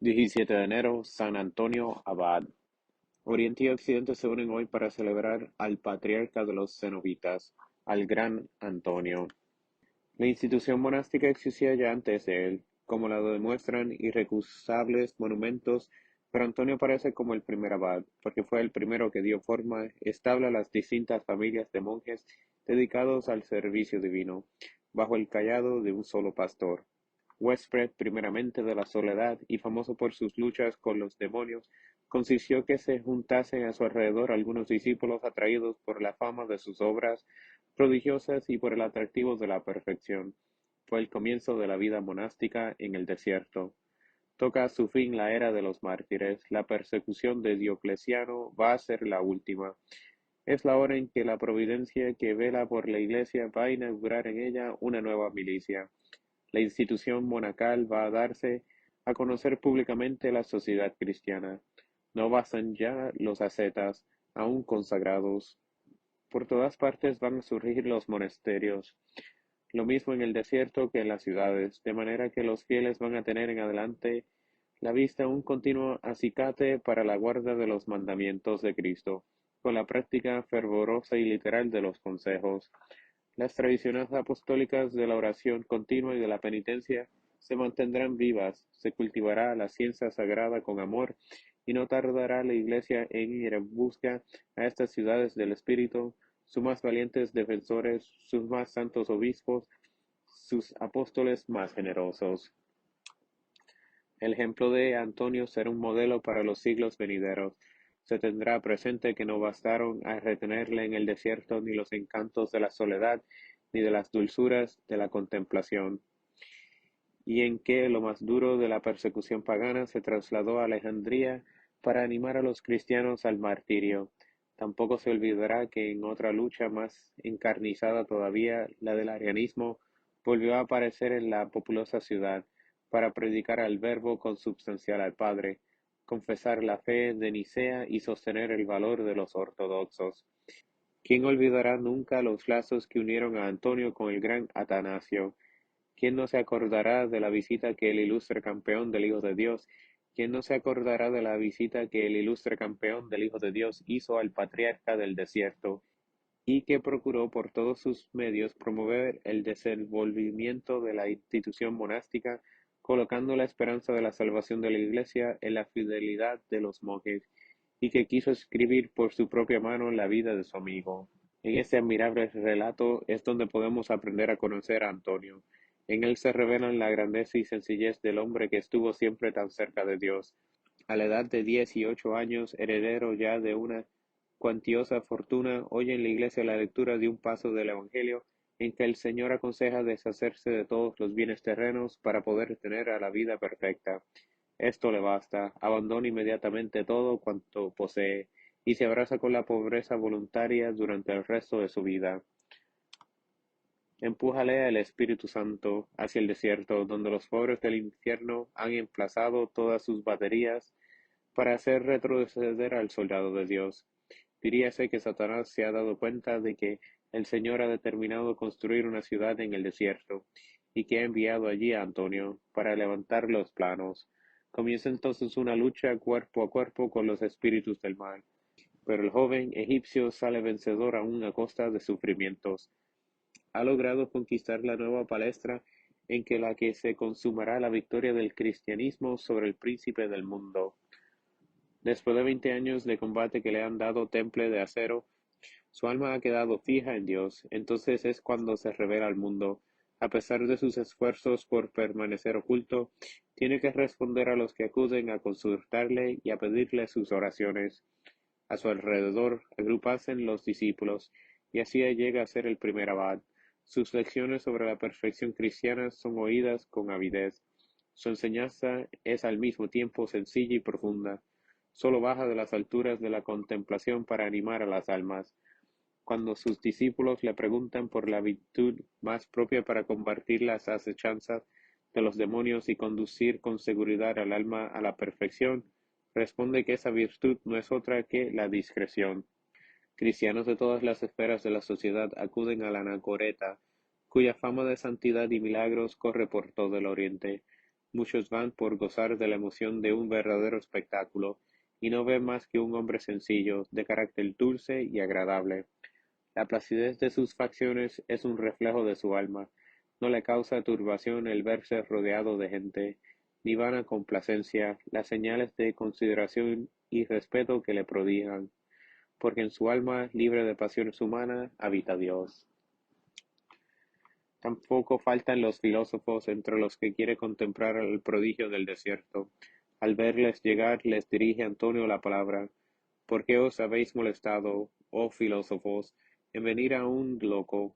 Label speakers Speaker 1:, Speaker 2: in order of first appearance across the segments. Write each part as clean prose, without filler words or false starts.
Speaker 1: 17 de enero, San Antonio Abad. Oriente y Occidente se unen hoy para celebrar al patriarca de los cenobitas, al gran Antonio. La institución monástica existía ya antes de él, como lo demuestran irrecusables monumentos, pero Antonio aparece como el primer abad, porque fue el primero que dio forma estable a las distintas familias de monjes dedicados al servicio divino, bajo el cayado de un solo pastor. Huésped primeramente de la soledad y famoso por sus luchas con los demonios, consintió que se juntasen a su alrededor algunos discípulos atraídos por la fama de sus obras prodigiosas y por el atractivo de la perfección. Fue el comienzo de la vida monástica en el desierto. Toca a su fin la era de los mártires. La persecución de Diocleciano va a ser la última. Es la hora en que la providencia que vela por la Iglesia va a inaugurar en ella una nueva milicia. La institución monacal va a darse a conocer públicamente la sociedad cristiana. No bastan ya los ascetas, aún consagrados. Por todas partes van a surgir los monasterios, lo mismo en el desierto que en las ciudades, de manera que los fieles van a tener en adelante la vista un continuo acicate para la guarda de los mandamientos de Cristo, con la práctica fervorosa y literal de los consejos. Las tradiciones apostólicas de la oración continua y de la penitencia se mantendrán vivas, se cultivará la ciencia sagrada con amor, y no tardará la Iglesia en ir en busca a estas ciudades del Espíritu, sus más valientes defensores, sus más santos obispos, sus apóstoles más generosos. El ejemplo de Antonio será un modelo para los siglos venideros. Se tendrá presente que no bastaron a retenerle en el desierto ni los encantos de la soledad, ni de las dulzuras de la contemplación, y en que lo más duro de la persecución pagana se trasladó a Alejandría para animar a los cristianos al martirio. Tampoco se olvidará que en otra lucha más encarnizada todavía, la del arianismo, volvió a aparecer en la populosa ciudad, para predicar al Verbo consubstancial al Padre, confesar la fe de Nicea y sostener el valor de los ortodoxos. ¿Quién olvidará nunca los lazos que unieron a Antonio con el gran Atanasio? ¿Quién no se acordará de la visita que el ilustre campeón del Hijo de Dios, quién no se acordará de la visita que el ilustre campeón del Hijo de Dios hizo al patriarca del desierto, y que procuró por todos sus medios promover el desenvolvimiento de la institución monástica, colocando la esperanza de la salvación de la Iglesia en la fidelidad de los monjes, y que quiso escribir por su propia mano la vida de su amigo? En este admirable relato es donde podemos aprender a conocer a Antonio. En él se revelan la grandeza y sencillez del hombre que estuvo siempre tan cerca de Dios. A la edad de 18 años, heredero ya de una cuantiosa fortuna, oye en la iglesia la lectura de un paso del Evangelio en que el Señor aconseja deshacerse de todos los bienes terrenos para poder tener a la vida perfecta. Esto le basta, abandona inmediatamente todo cuanto posee y se abraza con la pobreza voluntaria durante el resto de su vida. Empújale el Espíritu Santo hacia el desierto, donde los pobres del infierno han emplazado todas sus baterías para hacer retroceder al soldado de Dios. Diríase que Satanás se ha dado cuenta de que el Señor ha determinado construir una ciudad en el desierto, y que ha enviado allí a Antonio para levantar los planos. Comienza entonces una lucha cuerpo a cuerpo con los espíritus del mal, pero el joven egipcio sale vencedor aún a costa de sufrimientos. Ha logrado conquistar la nueva palestra en que la que se consumará la victoria del cristianismo sobre el príncipe del mundo. Después de 20 años de combate que le han dado temple de acero, su alma ha quedado fija en Dios. Entonces es cuando se revela al mundo. A pesar de sus esfuerzos por permanecer oculto, tiene que responder a los que acuden a consultarle y a pedirle sus oraciones. A su alrededor agrupasen los discípulos, y así llega a ser el primer abad. Sus lecciones sobre la perfección cristiana son oídas con avidez. Su enseñanza es al mismo tiempo sencilla y profunda. Sólo baja de las alturas de la contemplación para animar a las almas. Cuando sus discípulos le preguntan por la virtud más propia para combatir las acechanzas de los demonios y conducir con seguridad al alma a la perfección, responde que esa virtud no es otra que la discreción. Cristianos de todas las esferas de la sociedad acuden a la anacoreta, cuya fama de santidad y milagros corre por todo el Oriente. Muchos van por gozar de la emoción de un verdadero espectáculo, y no ven más que un hombre sencillo, de carácter dulce y agradable. La placidez de sus facciones es un reflejo de su alma. No le causa turbación el verse rodeado de gente, ni vana complacencia las señales de consideración y respeto que le prodigan, porque en su alma, libre de pasiones humanas, habita Dios. Tampoco faltan los filósofos, entre los que quiere contemplar el prodigio del desierto. Al verles llegar, les dirige Antonio la palabra: ¿Por qué os habéis molestado, oh filósofos, en venir a un loco?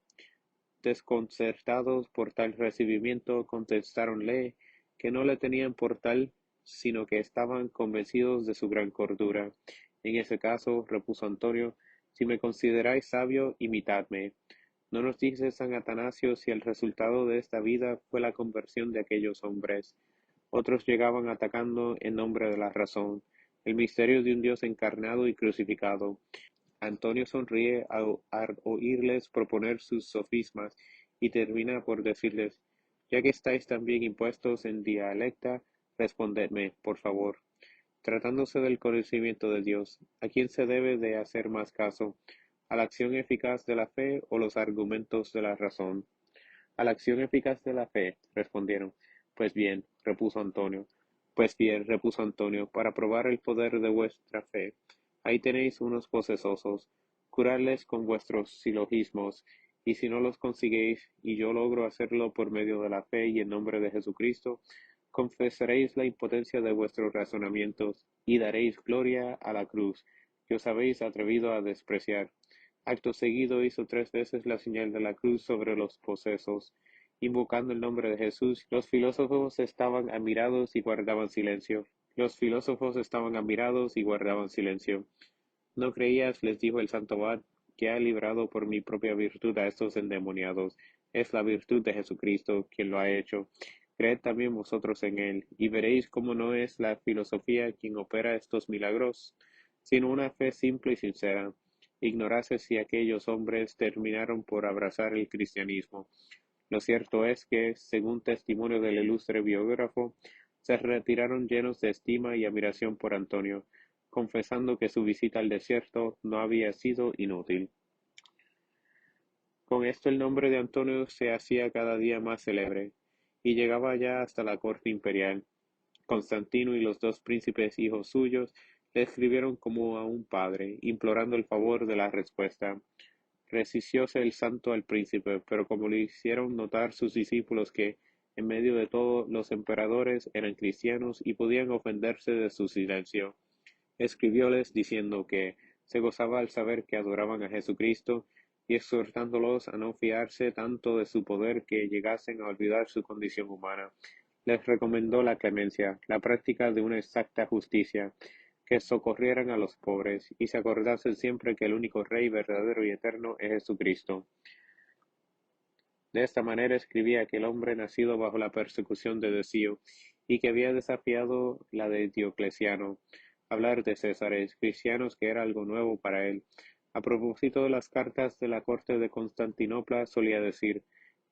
Speaker 1: Desconcertados por tal recibimiento, contestáronle que no le tenían por tal, sino que estaban convencidos de su gran cordura. En ese caso, repuso Antonio, si me consideráis sabio, imitadme. ¿No nos dice San Atanasio si el resultado de esta vida fue la conversión de aquellos hombres? Otros llegaban atacando en nombre de la razón, el misterio de un Dios encarnado y crucificado. Antonio sonríe al oírles proponer sus sofismas y termina por decirles: ya que estáis tan bien impuestos en dialecta, respondedme, por favor. Tratándose del conocimiento de Dios, ¿a quién se debe de hacer más caso? ¿A la acción eficaz de la fe o los argumentos de la razón? A la acción eficaz de la fe, respondieron. Pues bien, repuso Antonio. Pues bien, repuso Antonio, para probar el poder de vuestra fe, ahí tenéis unos posesosos, curadles con vuestros silogismos, y si no los consiguéis, y yo logro hacerlo por medio de la fe y en nombre de Jesucristo, confesaréis la impotencia de vuestros razonamientos, y daréis gloria a la cruz, que os habéis atrevido a despreciar. Acto seguido hizo 3 veces la señal de la cruz sobre los posesos, invocando el nombre de Jesús. Los filósofos estaban admirados y guardaban silencio. Los filósofos estaban admirados y guardaban silencio. ¿No creías, les dijo el santo abad, que ha librado por mi propia virtud a estos endemoniados? Es la virtud de Jesucristo quien lo ha hecho. Creed también vosotros en él, y veréis cómo no es la filosofía quien opera estos milagros, sino una fe simple y sincera. Ignorase si aquellos hombres terminaron por abrazar el cristianismo. Lo cierto es que, según testimonio del ilustre biógrafo, se retiraron llenos de estima y admiración por Antonio, confesando que su visita al desierto no había sido inútil. Con esto el nombre de Antonio se hacía cada día más célebre, y llegaba ya hasta la corte imperial. Constantino y los 2 príncipes hijos suyos le escribieron como a un padre, implorando el favor de la respuesta. Resistióse el santo al príncipe, pero como le hicieron notar sus discípulos que, en medio de todo, los emperadores eran cristianos y podían ofenderse de su silencio, escribióles diciendo que se gozaba al saber que adoraban a Jesucristo y exhortándolos a no fiarse tanto de su poder que llegasen a olvidar su condición humana. Les recomendó la clemencia, la práctica de una exacta justicia, que socorrieran a los pobres y se acordasen siempre que el único Rey verdadero y eterno es Jesucristo. De esta manera escribía aquel hombre nacido bajo la persecución de Decio y que había desafiado la de Diocleciano, hablar de Césares, cristianos, que era algo nuevo para él. A propósito de las cartas de la corte de Constantinopla solía decir: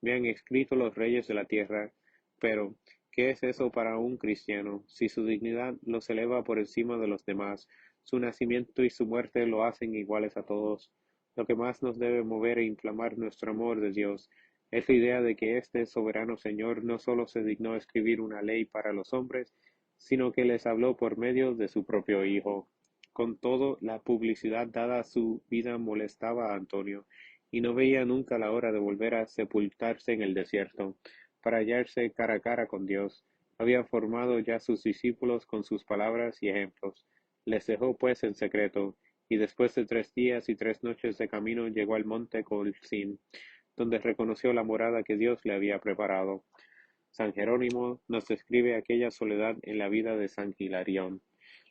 Speaker 1: me han escrito los reyes de la tierra, pero ¿qué es eso para un cristiano, si su dignidad los eleva por encima de los demás, su nacimiento y su muerte lo hacen iguales a todos? Lo que más nos debe mover e inflamar nuestro amor de Dios es la idea de que este soberano Señor no sólo se dignó escribir una ley para los hombres, sino que les habló por medio de su propio Hijo. Con todo, la publicidad dada a su vida molestaba a Antonio, y no veía nunca la hora de volver a sepultarse en el desierto, para hallarse cara a cara con Dios. Había formado ya sus discípulos con sus palabras y ejemplos. Les dejó pues en secreto, y después de 3 días y 3 noches de camino llegó al monte Colzim, donde reconoció la morada que Dios le había preparado. San Jerónimo nos describe aquella soledad en la vida de San Hilarión.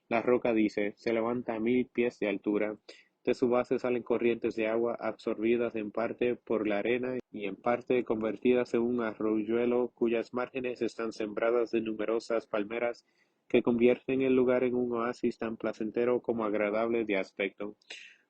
Speaker 1: La roca, dice, se levanta a 1000 pies de altura. De su base salen corrientes de agua absorbidas en parte por la arena y en parte convertidas en un arroyuelo cuyas márgenes están sembradas de numerosas palmeras que convierten el lugar en un oasis tan placentero como agradable de aspecto.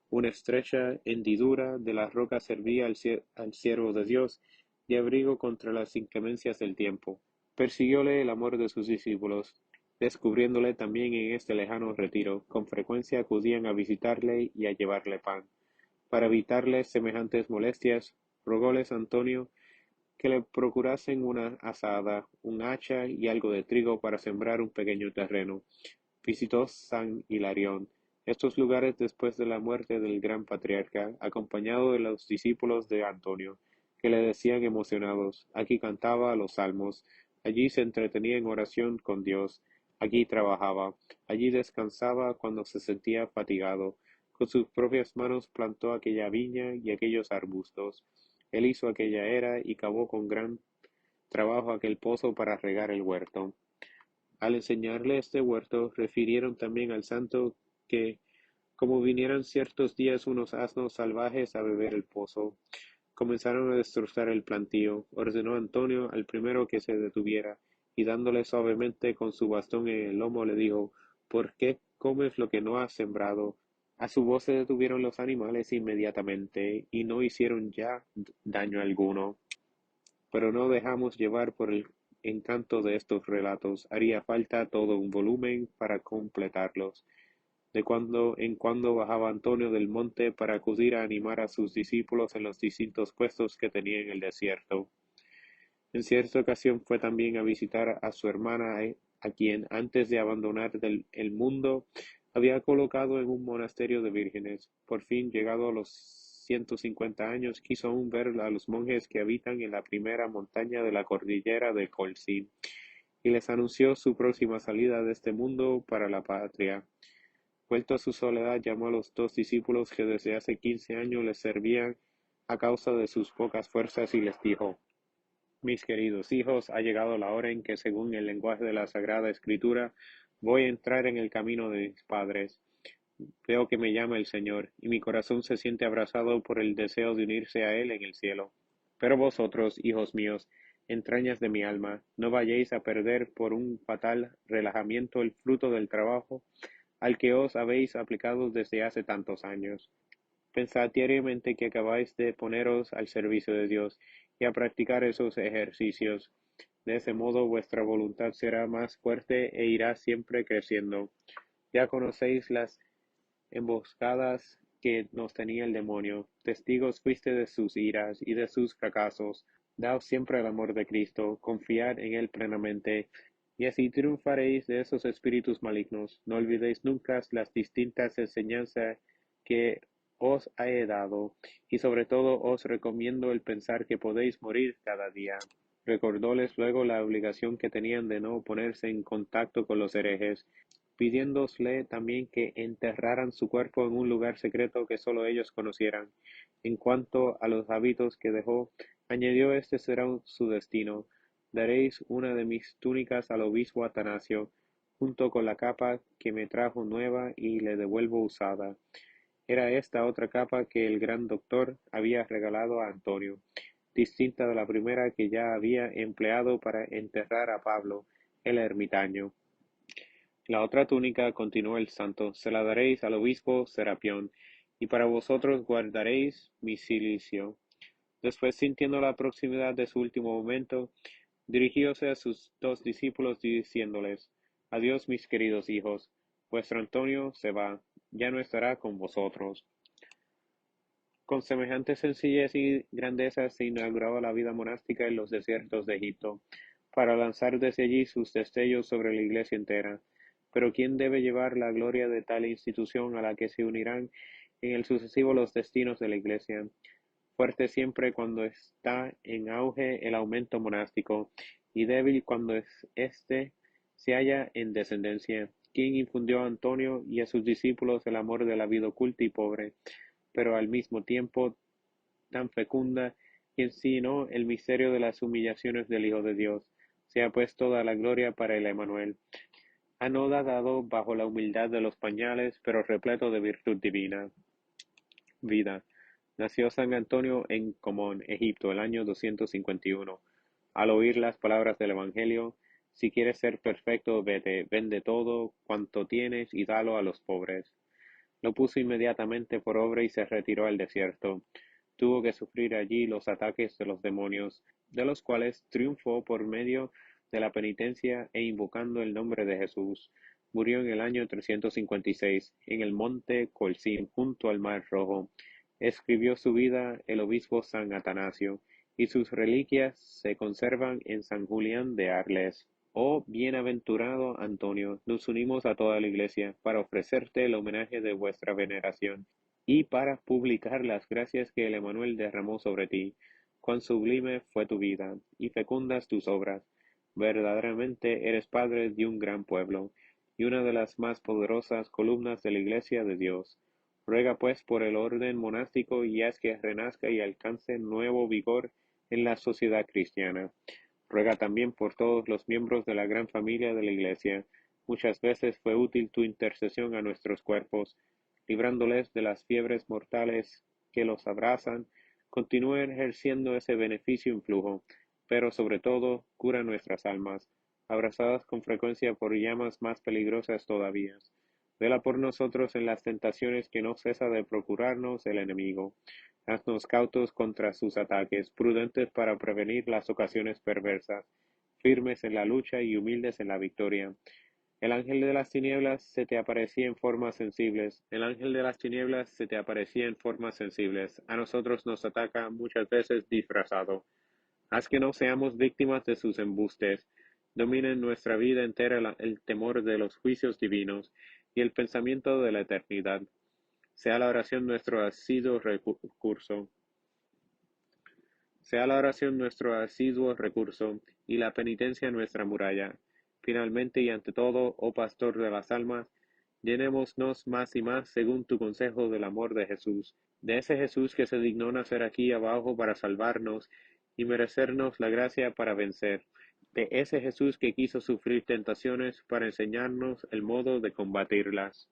Speaker 1: Una estrecha hendidura de la roca servía al siervo de Dios de abrigo contra las inclemencias del tiempo. Persiguióle el amor de sus discípulos, descubriéndole también en este lejano retiro. Con frecuencia acudían a visitarle y a llevarle pan. Para evitarles semejantes molestias, rogóles Antonio que le procurasen una azada, un hacha y algo de trigo para sembrar un pequeño terreno. Visitó San Hilarión, estos lugares después de la muerte del gran patriarca, acompañado de los discípulos de Antonio, que le decían emocionados: aquí cantaba los salmos, allí se entretenía en oración con Dios, aquí trabajaba, allí descansaba cuando se sentía fatigado, con sus propias manos plantó aquella viña y aquellos arbustos. Él hizo aquella era y cavó con gran trabajo aquel pozo para regar el huerto. Al enseñarle este huerto, refirieron también al santo que, como vinieran ciertos días unos asnos salvajes a beber el pozo, comenzaron a destrozar el plantío. Ordenó Antonio al primero que se detuviera, y dándole suavemente con su bastón en el lomo le dijo: ¿Por qué comes lo que no has sembrado? A su voz se detuvieron los animales inmediatamente, y no hicieron ya daño alguno. Pero no dejamos llevar por el encanto de estos relatos, haría falta todo un volumen para completarlos. De cuando en cuando bajaba Antonio del monte para acudir a animar a sus discípulos en los distintos puestos que tenía en el desierto. En cierta ocasión fue también a visitar a su hermana, a quien antes de abandonar el mundo había colocado en un monasterio de vírgenes. Por fin, llegado a los 150 años, quiso aún ver a los monjes que habitan en la primera montaña de la cordillera del Colcín, y les anunció su próxima salida de este mundo para la patria. Vuelto a su soledad, llamó a los dos discípulos que desde hace 15 años les servían a causa de sus pocas fuerzas y les dijo: mis queridos hijos, ha llegado la hora en que, según el lenguaje de la Sagrada Escritura, voy a entrar en el camino de mis padres. Veo que me llama el Señor, y mi corazón se siente abrazado por el deseo de unirse a Él en el cielo. Pero vosotros, hijos míos, entrañas de mi alma, no vayáis a perder por un fatal relajamiento el fruto del trabajo al que os habéis aplicado desde hace tantos años. Pensad diariamente que acabáis de poneros al servicio de Dios y a practicar esos ejercicios. De ese modo vuestra voluntad será más fuerte e irá siempre creciendo. Ya conocéis las emboscadas que nos tenía el demonio. Testigos fuiste de sus iras y de sus fracasos. Daos siempre el amor de Cristo, confiad en Él plenamente, y así triunfaréis de esos espíritus malignos. No olvidéis nunca las distintas enseñanzas que os he dado, y sobre todo os recomiendo el pensar que podéis morir cada día. Recordóles luego la obligación que tenían de no ponerse en contacto con los herejes, pidiéndosle también que enterraran su cuerpo en un lugar secreto que sólo ellos conocieran. En cuanto a los hábitos que dejó, añadió: este será su destino. Daréis una de mis túnicas al obispo Atanasio, junto con la capa que me trajo nueva y le devuelvo usada. Era esta otra capa que el gran doctor había regalado a Antonio, distinta de la primera que ya había empleado para enterrar a Pablo, el ermitaño. La otra túnica, continuó el santo, se la daréis al obispo Serapión, y para vosotros guardaréis mi cilicio. Después, sintiendo la proximidad de su último momento, dirigióse a sus dos discípulos diciéndoles: adiós, mis queridos hijos, vuestro Antonio se va, ya no estará con vosotros. Con semejante sencillez y grandeza se inauguraba la vida monástica en los desiertos de Egipto, para lanzar desde allí sus destellos sobre la Iglesia entera. Pero ¿quién debe llevar la gloria de tal institución a la que se unirán en el sucesivo los destinos de la Iglesia? Fuerte siempre cuando está en auge el aumento monástico, y débil cuando éste se halla en descendencia. ¿Quién infundió a Antonio y a sus discípulos el amor de la vida oculta y pobre, pero al mismo tiempo tan fecunda, y enseñó el misterio de las humillaciones del Hijo de Dios? Sea pues toda la gloria para el Emmanuel, anodado bajo la humildad de los pañales, pero repleto de virtud divina. Vida. Nació San Antonio en Comón, Egipto, el año 251. Al oír las palabras del Evangelio: si quieres ser perfecto, vete, vende todo cuanto tienes y dalo a los pobres, lo puso inmediatamente por obra y se retiró al desierto. Tuvo que sufrir allí los ataques de los demonios, de los cuales triunfó por medio de la penitencia e invocando el nombre de Jesús, murió en el año 356 en el monte Colzim junto al Mar Rojo. Escribió su vida el obispo San Atanasio, y sus reliquias se conservan en San Julián de Arles. Oh bienaventurado Antonio, nos unimos a toda la Iglesia para ofrecerte el homenaje de vuestra veneración y para publicar las gracias que el Emanuel derramó sobre ti. Cuán sublime fue tu vida y fecundas tus obras. Verdaderamente eres padre de un gran pueblo y una de las más poderosas columnas de la Iglesia de Dios. Ruega pues por el orden monástico y haz que renazca y alcance nuevo vigor en la sociedad cristiana. Ruega también por todos los miembros de la gran familia de la Iglesia. Muchas veces fue útil tu intercesión a nuestros cuerpos, librándoles de las fiebres mortales que los abrazan. Continúa ejerciendo ese beneficio influjo, pero sobre todo cura nuestras almas, abrazadas con frecuencia por llamas más peligrosas todavía. Vela por nosotros en las tentaciones que no cesa de procurarnos el enemigo. Haznos cautos contra sus ataques, prudentes para prevenir las ocasiones perversas, firmes en la lucha y humildes en la victoria. El ángel de las tinieblas se te aparecía en formas sensibles. El ángel de las tinieblas se te aparecía en formas sensibles. A nosotros nos ataca muchas veces disfrazado. Haz que no seamos víctimas de sus embustes. Domina en nuestra vida entera el temor de los juicios divinos y el pensamiento de la eternidad. Sea la oración nuestro asiduo recurso. Sea la oración nuestro asiduo recurso, y la penitencia nuestra muralla. Finalmente y ante todo, oh Pastor de las almas, llenémonos más y más según tu consejo del amor de Jesús, de ese Jesús que se dignó nacer aquí abajo para salvarnos y merecernos la gracia para vencer, de ese Jesús que quiso sufrir tentaciones para enseñarnos el modo de combatirlas.